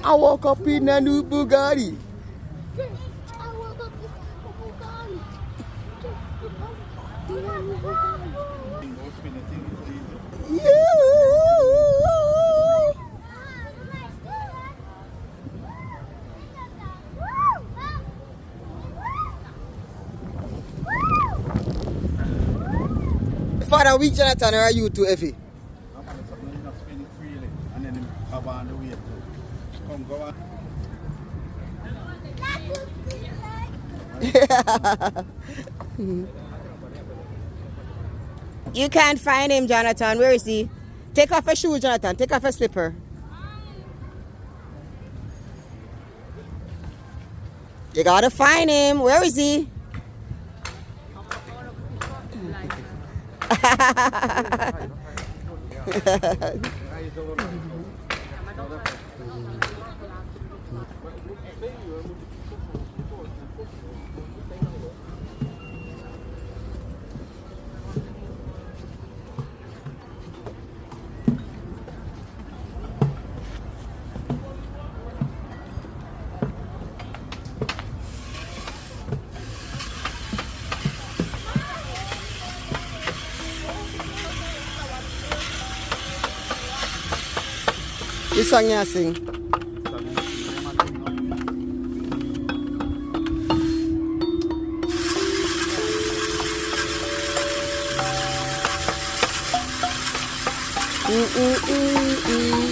I woke up in a new Bugatti. Father, we Jonathan, or are you too, Effie? I'm going to spend it freely and then have on the way to come go on. You can't find him, Jonathan. Where is he? Take off your shoe, Jonathan. Take off your slipper. You gotta find him. Where is he? This song you sing. Mm-mm-mm-mm.